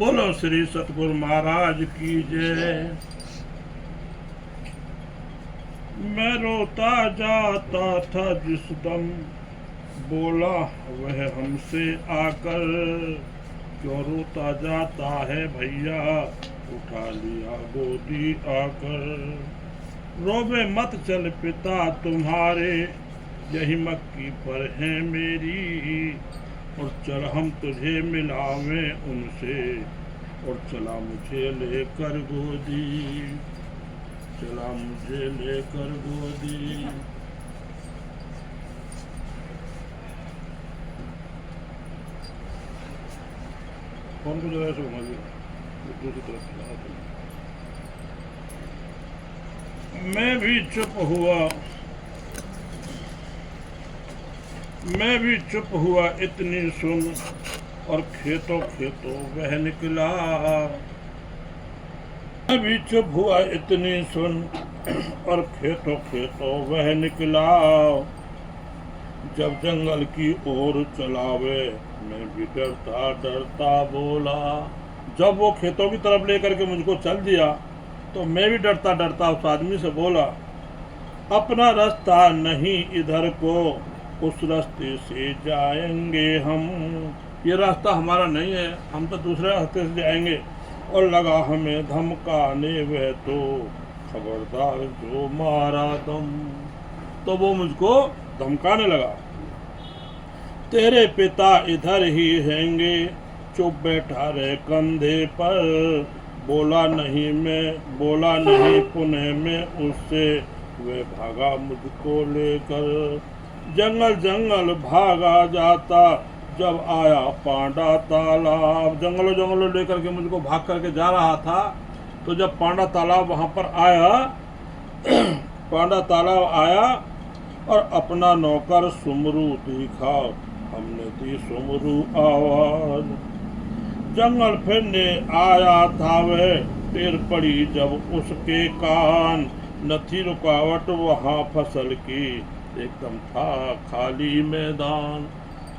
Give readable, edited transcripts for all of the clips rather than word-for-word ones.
बोलो श्री सतगुरु महाराज की जय। मैं रोता जाता था जिस दम, बोला वह हमसे आकर, क्यों रोता जाता है भैया, उठा लिया गोदी आकर। रोवे मत चल पिता तुम्हारे, यही मक्की पर है मेरी, और चल हम तुझे मिलावें उनसे, और चला मुझे लेकर गोदी, चला मुझे लेकर गोदी। कौन को जरा से घुमा दिया दूसरी तरफ से। मैं भी चुप हुआ, मैं भी चुप हुआ इतनी सुन, और खेतों खेतों वह निकला। मैं भी चुप हुआ इतनी सुन, और खेतों खेतों वह निकला। जब जंगल की ओर चलावे, मैं भी डरता डरता बोला। जब वो खेतों की तरफ लेकर के मुझको चल दिया, तो मैं भी डरता डरता उस आदमी से बोला, अपना रास्ता नहीं इधर को, उस रास्ते से जाएंगे हम। ये रास्ता हमारा नहीं है, हम तो दूसरे रास्ते से जाएंगे। और लगा हमें धमकाने वह तो, खबरदार जो मारा दम। तो वो मुझको धमकाने लगा, तेरे पिता इधर ही हैंगे, चुप बैठा रहे कंधे पर। बोला नहीं पुनः में उससे, वे भागा मुझको लेकर। जंगल जंगल भागा जाता, जब आया पांडा तालाब। जंगलों जंगलों लेकर के मुझको भाग करके जा रहा था, तो जब पांडा तालाब वहाँ पर आया पांडा तालाब आया, और अपना नौकर सुमरू दिखा, हमने दी सुमरू आवाज। जंगल फिरने आया था वह, टेर पड़ी जब उसके कान। न थी रुकावट वहाँ फसल की, एकदम था खाली मैदान।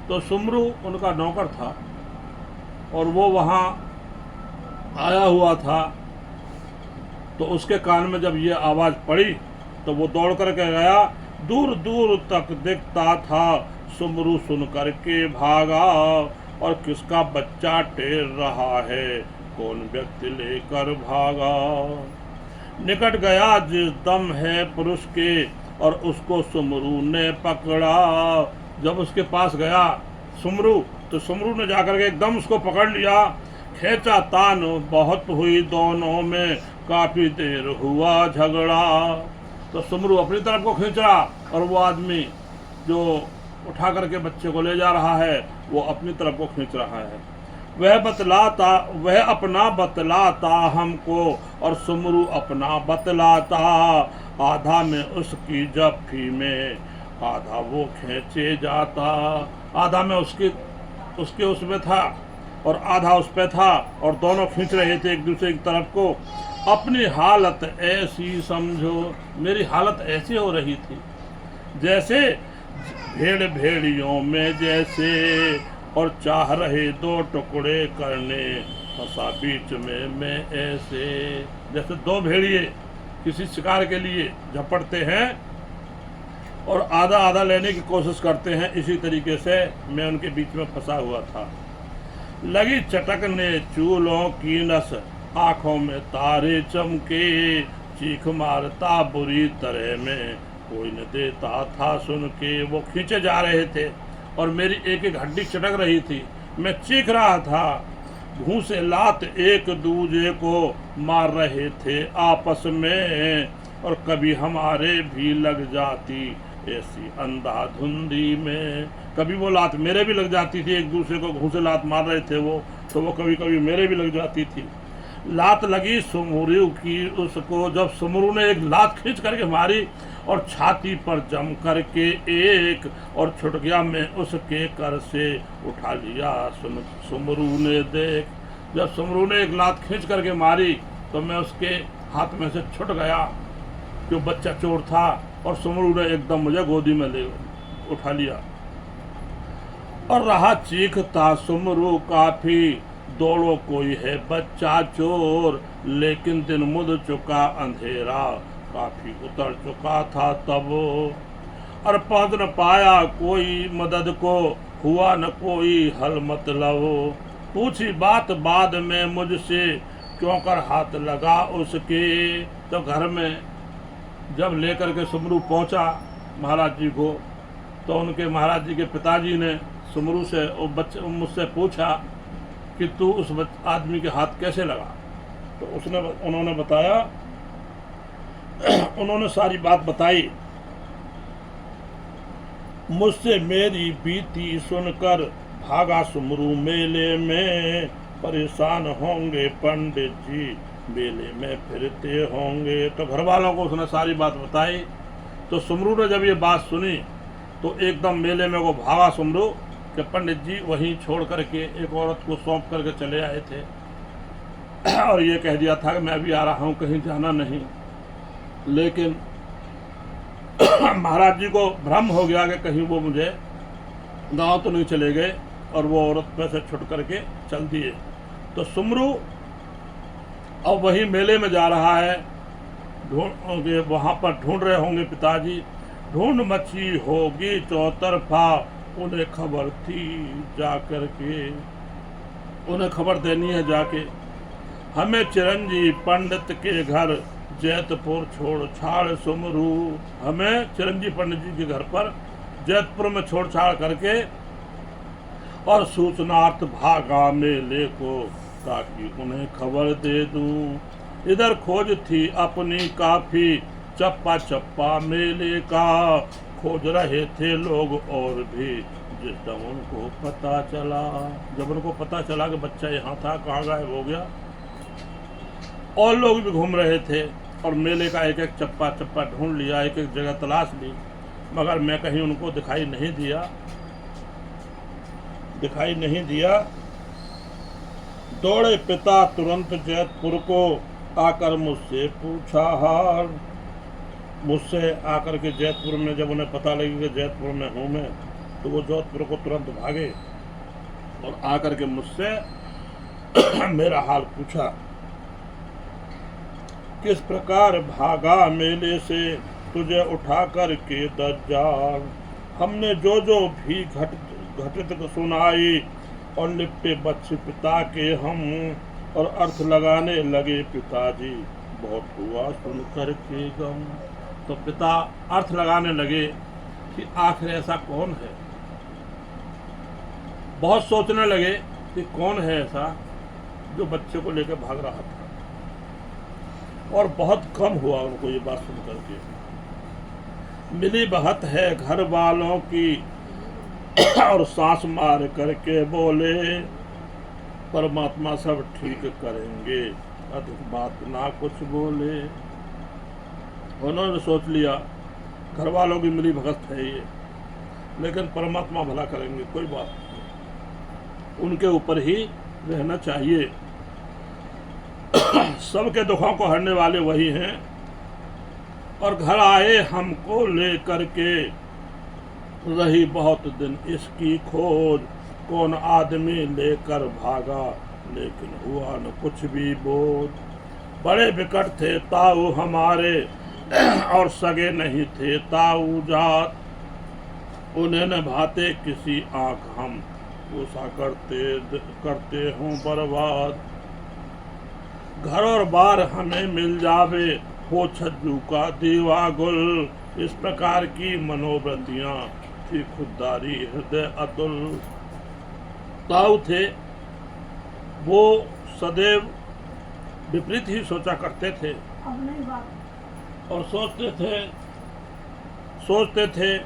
तो सुमरू उनका नौकर था, और वो वहाँ आया हुआ था। तो उसके कान में जब ये आवाज़ पड़ी, तो वो दौड़ करके गया। दूर दूर तक दिखता था, सुमरू सुन करके भागा। और किसका बच्चा टेर रहा है, कौन व्यक्ति लेकर भागा। निकट गया जिस दम है पुरुष के, और उसको सुमरू ने पकड़ा। जब उसके पास गया सुमरू, तो सुमरू ने जाकर के एकदम उसको पकड़ लिया। खेचा तान बहुत हुई दोनों में, काफी देर हुआ झगड़ा। तो सुमरू अपनी तरफ को खींच रहा, और वो आदमी जो उठा करके बच्चे को ले जा रहा है, वो अपनी तरफ को खींच रहा है। वह अपना बतलाता हमको, और सुमरू अपना बतलाता। आधा में उसकी जफ्फी में, आधा वो खींचे जाता। आधा में उसके उसमें था, और आधा उस पे था, और दोनों खींच रहे थे एक दूसरे की तरफ को। अपनी हालत ऐसी समझो, मेरी हालत ऐसी हो रही थी जैसे भेड़ भेड़ियों में जैसे, और चाह रहे दो टुकड़े करने, फंसा बीच में मैं ऐसे। जैसे दो भेड़िए किसी शिकार के लिए झपटते हैं, और आधा आधा लेने की कोशिश करते हैं, इसी तरीके से मैं उनके बीच में फंसा हुआ था। लगी चटकने चूलों की नस, आंखों में तारे चमके। चीख मारता बुरी तरह में, कोई न देता था सुन के। वो खींचे जा रहे थे, और मेरी एक एक हड्डी चटक रही थी। मैं चीख रहा था। घूंसे लात एक दूजे को मार रहे थे आपस में, और कभी हमारे भी लग जाती ऐसी अंधाधुंधी में। कभी वो लात मेरे भी लग जाती थी, एक दूसरे को घूंसे लात मार रहे थे वो, तो वो कभी कभी मेरे भी लग जाती थी। लात लगी सुमरू की उसको, जब सुमरू ने एक लात खींच करके मारी, और छाती पर जम करके एक, और छुट गया मैं उसके कर से, उठा लिया सुमरू ने देख। जब सुमरू ने एक लात खींच करके मारी, तो मैं उसके हाथ में से छुट गया, जो बच्चा चोर था, और सुमरू ने एकदम मुझे गोदी में ले उठा लिया। और रहा चीखता सुमरू काफी, दौड़ो कोई है बच्चा चोर, लेकिन दिन मुद चुका अंधेरा, काफी उतर चुका था तब। और पहुंच न पाया कोई मदद को, हुआ न कोई हल मतलब। पूछी बात बाद में मुझसे, क्यों कर हाथ लगा उसके। तो घर में जब लेकर के सुमरू पहुंचा महाराज जी को, तो उनके महाराज जी के पिताजी ने सुमरू से मुझसे पूछा कि तू उस आदमी के हाथ कैसे लगा। तो उन्होंने बताया, उन्होंने सारी बात बताई। मुझसे मेरी बीती सुनकर भागा सुमरू मेले में, परेशान होंगे पंडित जी मेले में फिरते होंगे। तो घर वालों को उसने सारी बात बताई। तो सुमरू ने जब ये बात सुनी तो एकदम मेले में वो भागा सुमरू कि पंडित जी वहीं छोड़ करके एक औरत को सौंप करके चले आए थे, और ये कह दिया था कि मैं अभी आ रहा हूँ, कहीं जाना नहीं। लेकिन महाराज जी को भ्रम हो गया कि कहीं वो मुझे गांव तो नहीं चले गए, और वो औरत पे से छुट करके चल दिए। तो सुमरू अब वही मेले में जा रहा है, वहाँ पर ढूंढ रहे होंगे पिताजी। ढूंढ मची होगी चौतरफा, उन्हें खबर थी जा करके, उन्हें खबर देनी है जाके। हमें चिरंजीव पंडित के घर जैतपुर छोड़ छाड़ सुमरू, हमें चिरंजीव पंडित जी के घर पर जैतपुर में छोड़ छाड़ करके और सूचनार्थ भागा मेले को, ताकि उन्हें खबर दे दूं। इधर खोज थी अपनी काफी, चप्पा चप्पा मेले का, खोज रहे थे लोग और भी, जिस टाइम उनको पता चला। जब उनको पता चला कि बच्चा यहाँ था, कहाँ गायब हो गया, और लोग भी घूम रहे थे, और मेले का एक एक चप्पा चप्पा ढूंढ लिया, एक एक जगह तलाश ली, मगर मैं कहीं उनको दिखाई नहीं दिया। दौड़े पिता तुरंत जैतपुर को, आकर मुझसे पूछा हाल। मुझसे आकर के जैतपुर में जब उन्हें पता लगी कि जैतपुर में हूँ मैं, तो वो जैतपुर को तुरंत भागे और आकर के मुझसे मेरा हाल पूछा। किस प्रकार भागा मेले से तुझे उठा कर के दज्जाल। हमने जो भी घटित सुनाई, और लिपटे बच्चे पिता के हम, और अर्थ लगाने लगे पिताजी, बहुत हुआ सुन कर के गम। तो पिता अर्थ लगाने लगे कि आखिर ऐसा कौन है। बहुत सोचने लगे कि कौन है ऐसा जो बच्चे को लेकर भाग रहा था, और बहुत कम हुआ उनको ये बात सुन करके। मिली बहत है घर वालों की, और सांस मार करके बोले, परमात्मा सब ठीक करेंगे, अधिक बात ना कुछ बोले। उन्होंने सोच लिया घर वालों की मिली भगत है ये, लेकिन परमात्मा भला करेंगे, कोई बात नहीं, उनके ऊपर ही रहना चाहिए। सबके दुखों को हरने वाले वही हैं। और घर आए हमको ले करके, रही बहुत दिन इसकी खोज, कौन आदमी लेकर भागा, लेकिन हुआ न कुछ भी बोझ। बड़े विकट थे ताऊ हमारे, और सगे नहीं थे ताऊ जात, उन्हें न भाते किसी आंख हम, पोसा करते हों बर्बाद। घर और बार हमें मिल जावे, हो छज्जू का दीवा गुल, इस प्रकार की मनोवृत्तियां थी खुददारी हृदय अतुल। ताऊ थे वो सदैव विपरीत ही सोचा करते थे, और सोचते थे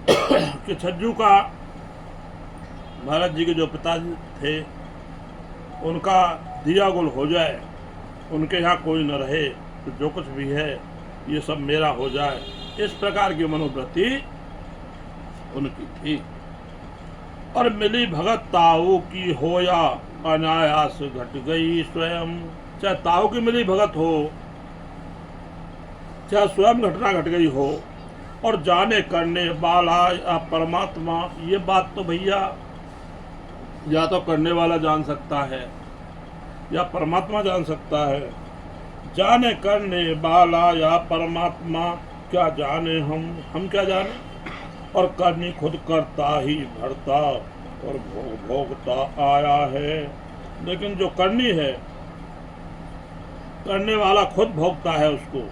कि छज्जू का, महाराज जी के जो पिताजी थे, उनका दिया गुल हो जाए, उनके यहाँ कोई न रहे, तो जो कुछ भी है ये सब मेरा हो जाए। इस प्रकार की मनोवृत्ति उनकी थी। और मिली भगत ताऊ की हो या अनायास घट गई स्वयं। चाहे ताऊ की मिली भगत हो, चाहे स्वयं घटना घट गई हो, और जाने करने वाला या परमात्मा, ये बात तो भैया या तो करने वाला जान सकता है या परमात्मा जान सकता है। जाने करने वाला या परमात्मा, क्या जाने हम क्या जाने। और करनी खुद करता ही भरता और भोग भोगता आया है। लेकिन जो करनी है, करने वाला खुद भोगता है उसको।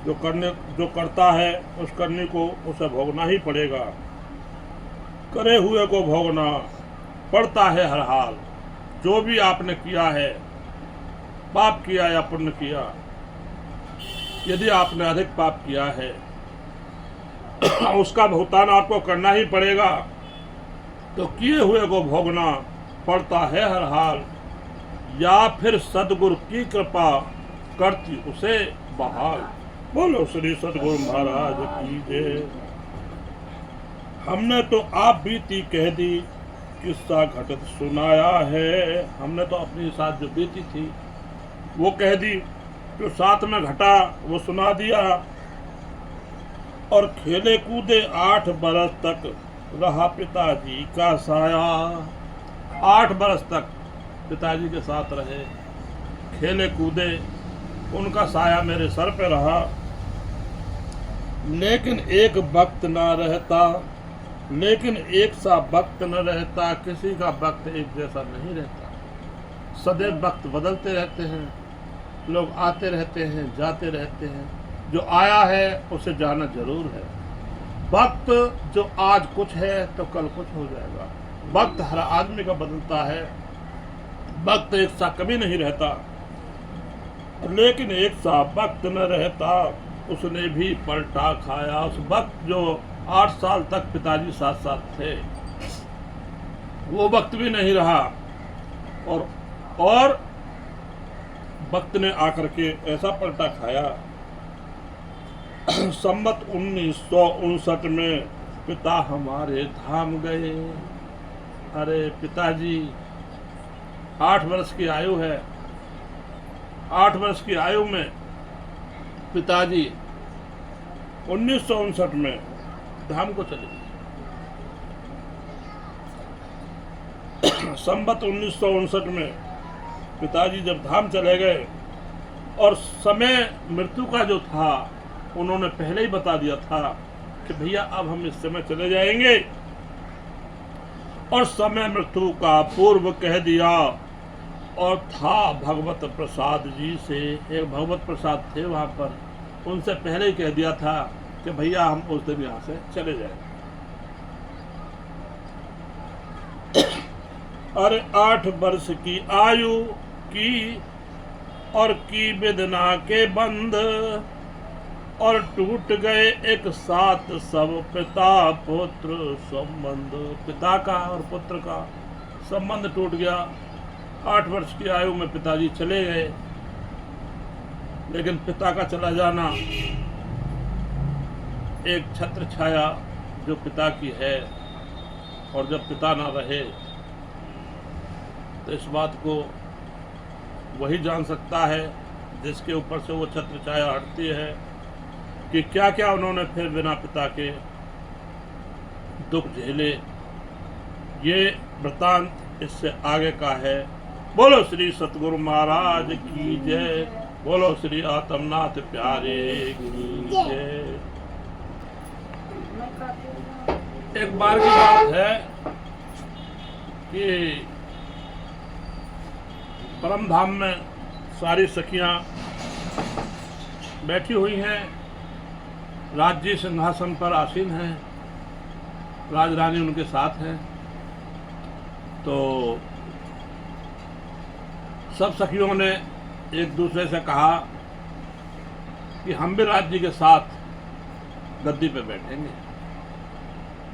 जो करता है उस करने को उसे भोगना ही पड़ेगा। करे हुए को भोगना पड़ता है हर हाल। जो भी आपने किया है, पाप किया या पुण्य किया, यदि आपने अधिक पाप किया है उसका भुगतान आपको करना ही पड़ेगा। तो किए हुए को भोगना पड़ता है हर हाल, या फिर सदगुरु की कृपा करती उसे बहाल। बोलो श्री सदगुरु महाराज की जय। हमने तो आप बीती कह दी, किस्सा घटित सुनाया है। हमने तो अपने साथ जो बीती थी वो कह दी, जो साथ में घटा वो सुना दिया। और खेले कूदे 8 बरस तक रहा पिताजी का साया। 8 बरस तक पिताजी के साथ रहे, खेले कूदे, उनका साया मेरे सर पे रहा। लेकिन एक वक्त ना रहता, लेकिन एक सा वक्त न रहता, किसी का वक्त एक जैसा नहीं रहता। सदैव वक्त बदलते रहते हैं, लोग आते रहते हैं, जाते रहते हैं। जो आया है उसे जाना जरूर है। वक्त जो आज कुछ है तो कल कुछ हो जाएगा। वक्त हर आदमी का बदलता है, वक्त एक सा कभी नहीं रहता। लेकिन एक सा वक्त न रहता, उसने भी पलटा खाया। उस वक्त जो 8 साल तक पिताजी साथ साथ थे, वो वक्त भी नहीं रहा। और वक्त ने आकर के ऐसा पलटा खाया। संवत 1959 में पिता हमारे धाम गए। अरे पिताजी 8 वर्ष की आयु है, 8 वर्ष की आयु में पिताजी 1959 में धाम को चले। संवत 1959 में पिताजी जब धाम चले गए, और समय मृत्यु का जो था उन्होंने पहले ही बता दिया था कि भैया अब हम इस समय चले जाएंगे। और समय मृत्यु का पूर्व कह दिया। और था भगवत प्रसाद जी से, एक भगवत प्रसाद थे वहाँ पर, उनसे पहले ही कह दिया था कि भैया हम उस दिन यहाँ से चले जाएंगे। अरे 8 वर्ष की आयु की, और की वेदना के बंध, और टूट गए एक साथ सब पिता पुत्र संबंध। पिता का और पुत्र का संबंध टूट गया। 8 वर्ष की आयु में पिताजी चले गए। लेकिन पिता का चला जाना एक छत्र छाया जो पिता की है, और जब पिता ना रहे तो इस बात को वही जान सकता है जिसके ऊपर से वो छत्र छाया हटती है, कि क्या क्या उन्होंने फिर बिना पिता के दुख झेले। ये वृतांत इससे आगे का है। बोलो श्री सतगुरु महाराज की जय। बोलो श्री आत्मनाथ प्यारे की जय। एक बार की बात है कि परम धाम में सारी सखियां बैठी हुई हैं, राज्य सिंहासन पर आसीन हैं, राज रानी उनके साथ हैं। तो सब सखियों ने एक दूसरे से कहा कि हम भी राज्य के साथ गद्दी पे बैठेंगे।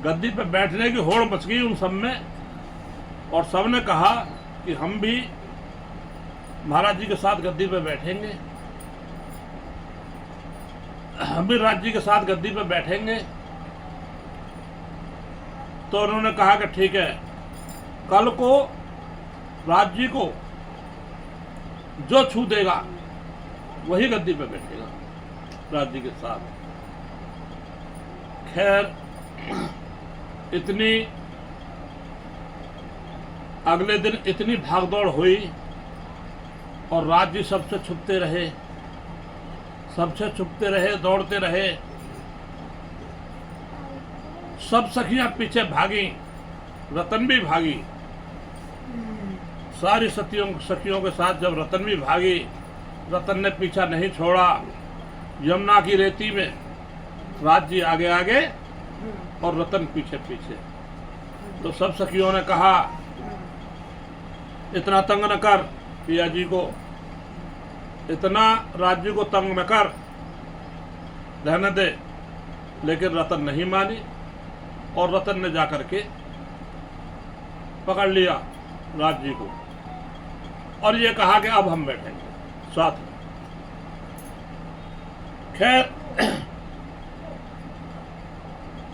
गद्दी पे बैठने की होड़ मच गई उन सब में, और सब ने कहा कि हम भी महाराज जी के साथ गद्दी पे बैठेंगे, हम भी राज्य के साथ गद्दी पे बैठेंगे। तो उन्होंने कहा कि ठीक है, कल को राज्य को जो छू देगा वही गद्दी पे बैठेगा राज्य के साथ। खैर इतनी अगले दिन इतनी भागदौड़ हुई और राज्य सबसे छुपते रहे, दौड़ते रहे। सब सखियां पीछे भागी, रतन भी भागी। सारी सखियों के साथ जब रतन भी भागी, रतन ने पीछा नहीं छोड़ा। यमुना की रेती में राज्य आगे आगे और रतन पीछे पीछे। तो सब सखियों ने कहा, इतना तंग न कर पिया जी को, इतना राज्य को तंग न कर, रहने दे। लेकिन रतन नहीं मानी और रतन ने जाकर के पकड़ लिया राज्य को और ये कहा कि अब हम बैठेंगे साथ में। खैर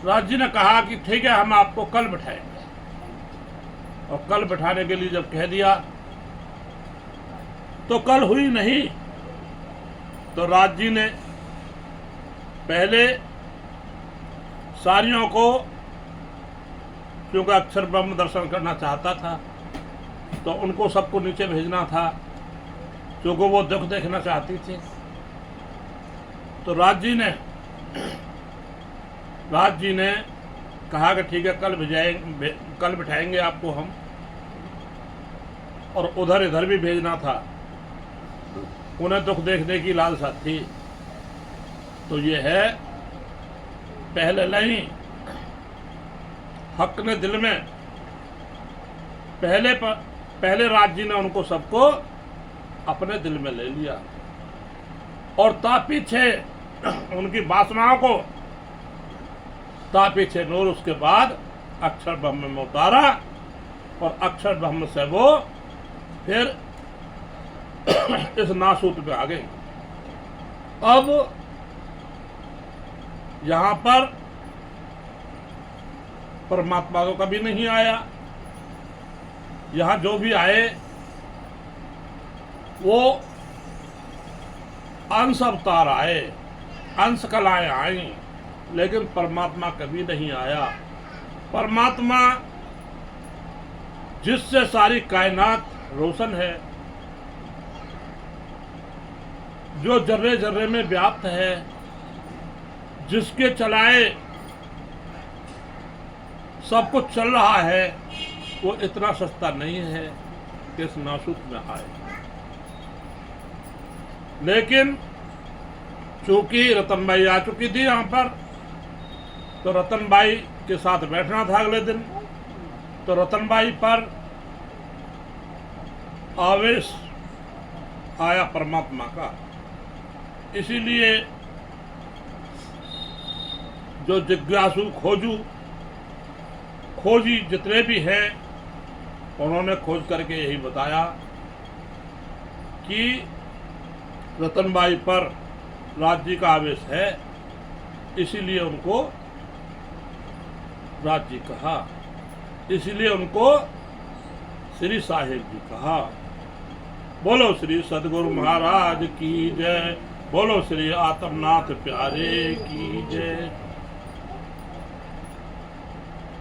राज्य ने कहा कि ठीक है, हम आपको कल बैठाएंगे। और कल बैठाने के लिए जब कह दिया तो कल हुई नहीं। तो राज्य ने पहले सारियों को, क्योंकि अक्षर ब्रह्म दर्शन करना चाहता था, तो उनको सबको नीचे भेजना था, क्योंकि वो दुख देखना चाहती थी। तो राज्य ने कहा कि ठीक है, कल बिठाएंगे आपको हम। और उधर इधर भी भेजना था, उन्हें दुख देखने की लालसा थी। तो ये है पहले नहीं, हक ने दिल में पहले राज्य ने उनको सबको अपने दिल में ले लिया और ता पीछे उनकी वासनाओं को ता पीछे नूर, उसके बाद अक्षर ब्रह्म में उतारा और अक्षर ब्रह्म से वो फिर इस नासूत पे आ गए। अब यहां पर परमात्मा तो कभी नहीं आया। यहां जो भी आए वो अंश अवतार आए, अंश कलाएं आई, लेकिन परमात्मा कभी नहीं आया। परमात्मा जिससे सारी कायनात रोशन है, जो जर्रे जर्रे में व्याप्त है, जिसके चलाए सब कुछ चल रहा है, वो इतना सस्ता नहीं है कि इस नासूत में आए। लेकिन चूंकि रतनबाई आ चुकी थी यहाँ पर, तो रतनबाई के साथ बैठना था अगले दिन। तो रतनबाई पर आवेश आया परमात्मा का। इसीलिए जो जिज्ञासु खोजी जितने भी हैं, उन्होंने खोज करके यही बताया कि रतनबाई पर राज्य का आवेश है, इसीलिए उनको राज्य कहा, इसीलिए उनको श्री साहिब जी कहा। बोलो श्री सदगुरु महाराज की जय, बोलो श्री आत्मनाथ प्यारे की जय।